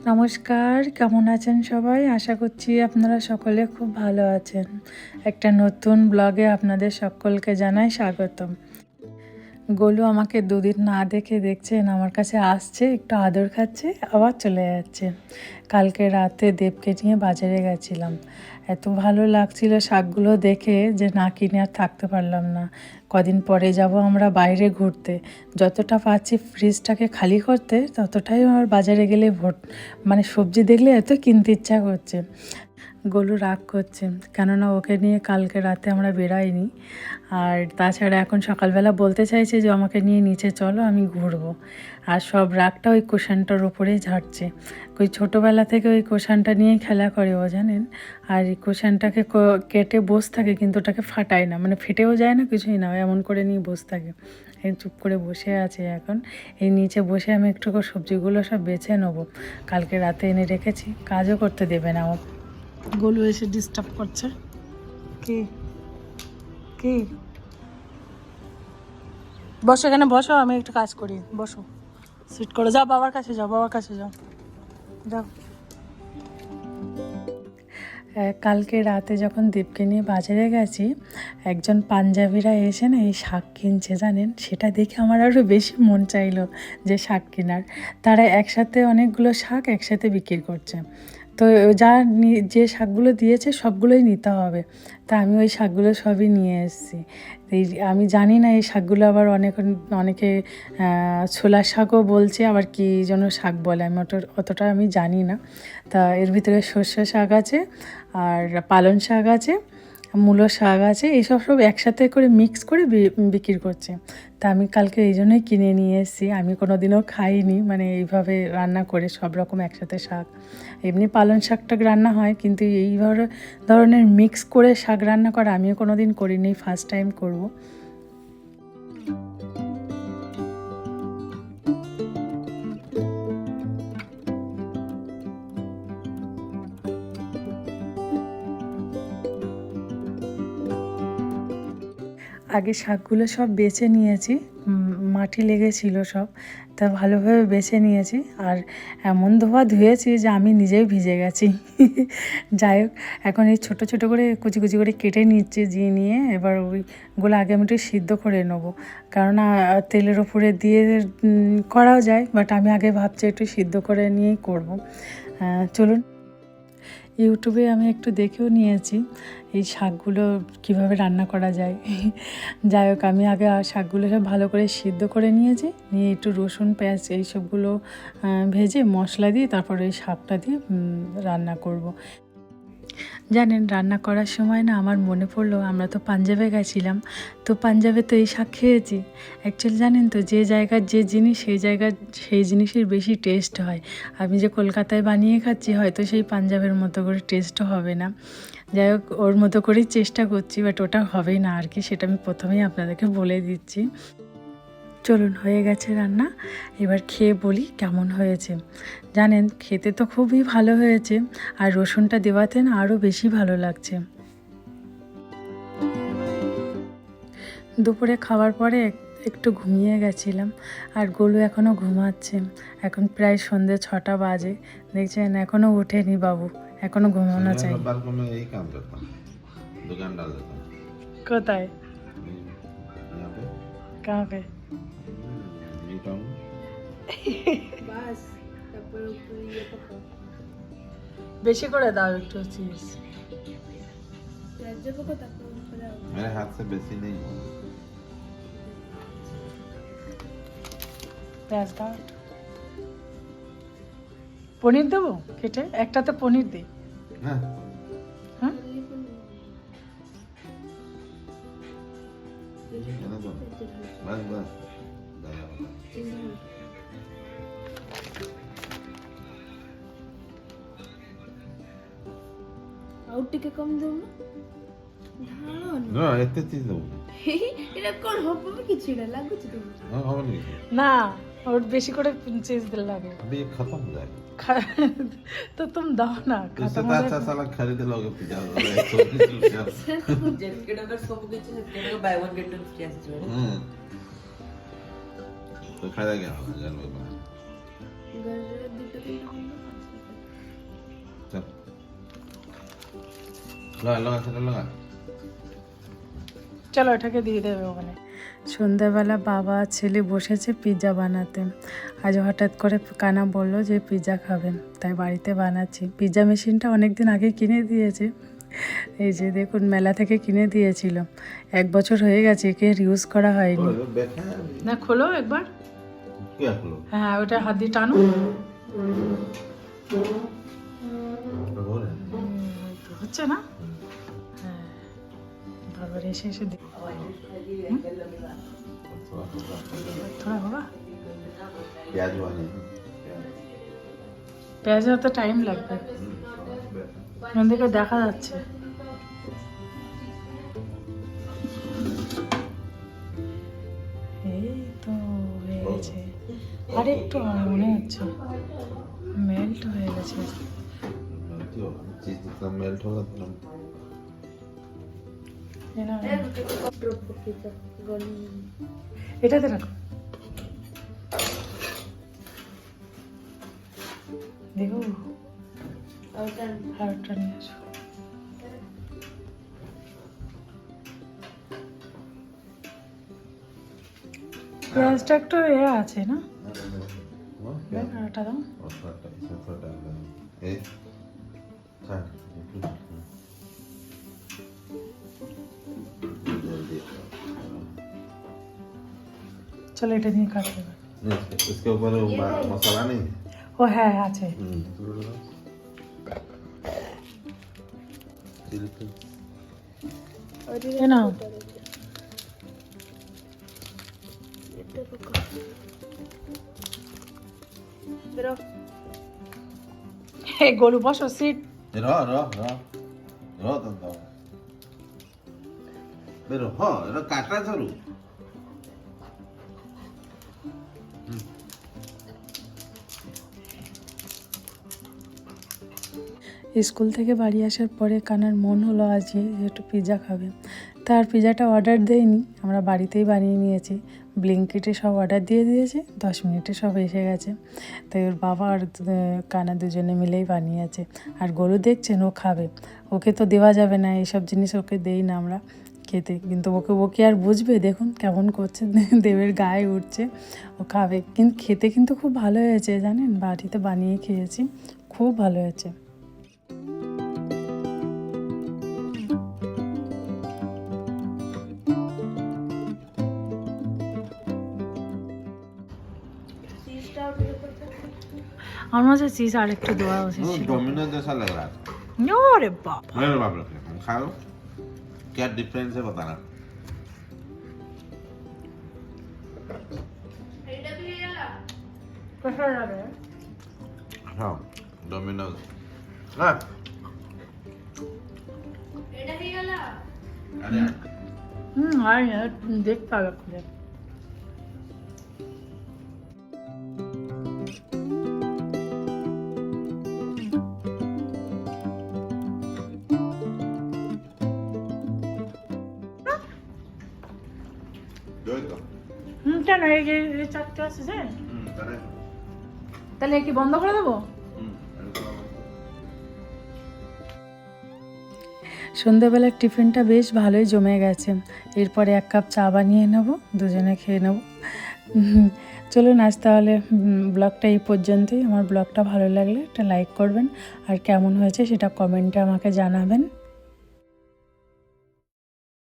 নমস্কার, কেমন আছেন সবাই? আশা করছি আপনারা সকলে খুব ভালো আছেন। একটা নতুন ব্লগে আপনাদের সকলকে জানাই স্বাগতম। গোলু আমাকে দুদিন না দেখে দেখছেন আমার কাছে আসছে, একটু আদর খাচ্ছে, আবার চলে যাচ্ছে। কালকে রাতে দেবকে নিয়ে বাজারে গেছিলাম। এত ভালো লাগছিল শাকগুলো দেখে যে না কিনে আর থাকতে পারলাম না। কদিন পরে যাব আমরা বাইরে ঘুরতে। যতটা পাচ্ছি ফ্রিজটাকে খালি করতে, ততটাই আমার বাজারে গেলে মানে সবজি দেখলে এত কিনতে ইচ্ছা করছে। গোলু রাগ করছে, কেননা ওকে নিয়ে কালকে রাতে আমরা বেরাইনি। আর তাছাড়া এখন সকালবেলা বলতে চাইছে যে আমাকে নিয়ে নিচে চলো, আমি ঘুরবো। আর সব রাগটা ওই কুশনটার ওপরেই ঝাড়ছে। ওই ছোটোবেলা থেকে ওই কুশনটা নিয়েই খেলা করে ও, জানেন। আর এই কুশনটাকে কেটে বসে থাকে, কিন্তু ওটাকে ফাটায় না, মানে ফেটেও যায় না, কিছুই না, এমন করে নিয়ে বসে থাকে। এই চুপ করে বসে আছে এখন। এই নিচে বসে আমি একটু করে সবজিগুলো সব বেছে নেবো। কালকে রাতে এনে রেখেছি, কাজও করতে দেবে না ও। গোলু এসে ডিস্টার্ব করছে। কি কি বসো, এখানে বসো, আমি একটু কাজ করি, বসো। সিট করে যাও, বাবার কাছে যাও, বাবার কাছে যাও, যাও। কালকে রাতে যখন দীপকে নিয়ে বাজারে গেছি, একজন পাঞ্জাবিরা এসে না এই শাক কিনছে, জানেন। সেটা দেখে আমার আরও বেশি মন চাইলো যে শাক কেনার। তারা একসাথে অনেকগুলো শাক একসাথে বিক্রি করছে। তো যে শাকগুলো দিয়েছে সবগুলোই নিতে হবে। তা আমি ওই শাকগুলো সবই নিয়ে এসেছি। আমি জানি না এই শাকগুলো আবার অনেকে ছোলা শাকও বলছে, আবার কী যেন শাক বলে, আমি অতটা আমি জানি না। তা এর ভিতরে সর্ষে শাক আছে, আর পালং শাক আছে, মূলো শাক আছে, এইসব সব একসাথে করে মিক্স করে বিক্রি করছে। তা আমি কালকে এই জন্যই কিনে নিয়ে এসেছি। আমি কোনো দিনও খাইনি, মানে এইভাবে রান্না করে সব রকম একসাথে শাক। এমনি পালং শাকটা রান্না হয়, কিন্তু এইভাবে ধরনের মিক্স করে শাক রান্না করা আমিও কোনো দিন করিনি, ফার্স্ট টাইম করব। আগে শাকগুলো সব বেছে নিয়েছি, মাটি লেগেছিল সব, তা ভালোভাবে বেছে নিয়েছি। আর এমন ধুয়েছি যে আমি নিজেই ভিজে গেছি। যাই হোক, এখন এই ছোটো ছোটো করে কুচি কুচি করে কেটে নিচ্ছি, নিয়ে এবার ওইগুলো আগে আমি একটু সিদ্ধ করে নেবো। কেননা তেলের ওপরে দিয়ে করাও যায়, বাট আমি আগে ভাবছি একটু সিদ্ধ করে নিয়েই করবো। চলুন। ইউটিউবে আমি একটু দেখেও নিয়েছি এই শাকগুলো কিভাবে রান্না করা যায়। যাই হোক, আমি আগে শাকগুলো সব ভালো করে সিদ্ধ করে নিয়েছি, নিয়ে একটু রসুন পেঁয়াজ এইসবগুলো ভেজে মশলা দিয়ে তারপরে এই শাকটা দিয়ে রান্না করব। জানেন, রান্না করার সময় না আমার মনে পড়লো আমরা তো পাঞ্জাবে গেছিলাম, তো পাঞ্জাবে তো এই শাক খেয়েছি। অ্যাকচুয়ালি জানেন তো, যে জায়গার যে জিনিস সেই জিনিসের বেশি টেস্ট হয়। আমি যে কলকাতায় বানিয়ে খাচ্ছি, হয়তো সেই পাঞ্জাবের মতো করে টেস্টও হবে না। যাই হোক, ওর মতো করেই চেষ্টা করছি, বাট ওটা হবেই না আর কি, সেটা আমি প্রথমেই আপনাদেরকে বলে দিচ্ছি। চলুন, হয়ে গেছে রান্না, এবার খেয়ে বলি কেমন হয়েছে। জানেন, খেতে তো খুবই ভালো হয়েছে, আর রসুনটা দেওয়াতে না আরও বেশি ভালো লাগছে। দুপুরে খাওয়ার পরে একটু ঘুমিয়ে গেছিলাম, আর গোলু এখনও ঘুমাচ্ছে। এখন প্রায় সন্ধ্যে 6টা বাজে, দেখছেন এখনও ওঠেনি বাবু, এখনও ঘুমানো চাই। কোথায়? কাকে? বেশি করে দাও একটু চিজ। मेरे हाथ से बेसी नहीं हो। পেঁয়াজ দাও। পনির দেবো কেটে, একটাতে পনির দিই। हाँ হুম, बस बस दया ଆଉ ଟିକେ କମ ଦଉନ। ना ଏତେ ଚିଜ ଦବୁ এটা কোন হবে কিছুটা ଲାଗୁଛି ତମକୁ? हाँ ହବନି না, ওর বেশি করে চিজ দিলে লাগে। अभी ये खत्म हो जाएगा তো তুমি দাও না, इससे খতম तो হলে। अच्छा साला खरीद लोगे 50 रुपया ଯେତିକି ଟଙ୍କା ସବୁ କିଛି ସେତିକି ଟଙ୍କା Bai one get one free ଆସିଯିବ। तो फायदा क्या होगा जान भाई ଘରେ ଦୁଇଟା ତିନିଟା লগা সেটা লগা চলো এটাকে দিয়ে দেবে ওখানে। সন্ধ্যাবেলা বাবা আর ছেলে বসেছে পিৎজা বানাতে। আজ হঠাৎ করে কানা বলল যে পিৎজা খাবেন, তাই বাড়িতে বানাচ্ছি। পিৎজা মেশিনটা অনেক দিন আগে কিনে দিয়েছে, এই যে দেখুন মেলা থেকে কিনে দিয়েছিল। 1 বছর হয়ে গেছে, একে ইউজ করা হয়নি। দেখা না খোলো একবার, কি আসলো হ্যাঁ ওটা হাত দিয়ে টানো। হচ্ছে না? হ্যাঁ, বারবার এসে এসে দেখ। थोड़ा होगा प्याज वाली পেঁয়াজ হতে টাইম লাগবে, এখান থেকে দেখা যাচ্ছে। এই তো হয়ে গেছে, আর একটু মনে হচ্ছে মেল্ট হয়ে গেছে। चीज जितना मेल्ट होगा तो এই নাও, পিৎজা গলি এটাতে রাখো। দেখো হারটা নিয়ে আসো। পেঁয়াজটা একটু আছে না, দেখ আটা দাও। চলো এটা নিয়ে কাটতে হবে। इसके ऊपर वो मसाला नहीं है ও হ্যাঁ আছে। এ নাও, এই গরু বসো সিট। रो तो pero ho era কাটা ধরু স্কুল থেকে বাড়ি আসার পরে কানার মন হলো আজ যে একটু পিৎজা খাবে। তার পিৎজাটা অর্ডার দেয়নি, আমরা বাড়িতেই বানিয়ে নিয়েছি। ব্লিঙ্কিটে সব অর্ডার দিয়ে দিয়েছে, 10 মিনিটে সব এসে গেছে। তাই ওর বাবা আর কানা দুজনে মিলেই বানিয়েছে। আর গরু দেখছেন ও খাবে, ওকে তো দেওয়া যাবে না এইসব জিনিস, ওকে দেই না আমরা খেতে, কিন্তু ওকে আর বুঝবে। দেখুন কেমন করছে, দেবের গায়ে উঠছে, ও খাবে। কিন্তু খেতে কিন্তু খুব ভালো হয়েছে জানেন, বাড়িতে বানিয়ে খেয়েছি, খুব ভালো হয়েছে। আমার মনে হচ্ছে চিজ আর একটু দেওয়া উচিত ছিল। डोमिनोज जैसा लग रहा है ওরে বাপ, मेरे बाप रे खाओ क्या डिफरेंस है बताना কোথা যাবে? हाँ डोमिनोज हाँ এটা হয়ে গেল। अरे হয় না, দেখতে হবে খুলে। जो तो কেন এই যে এই চারটে আছে যে, करे তাহলে কি বন্ধ করে দেবো? সন্ধ্যাবেলার টিফিনটা বেশ ভালোই জমে গেছে। এরপরে 1 কাপ চা বানিয়ে নেব, দুজনে খেয়ে নেব। চলুন আজ তাহলে ব্লগটা এই পর্যন্তই। আমার ব্লগটা ভালো লাগলে একটা লাইক করবেন, আর কেমন হয়েছে সেটা কমেন্টে আমাকে জানাবেন।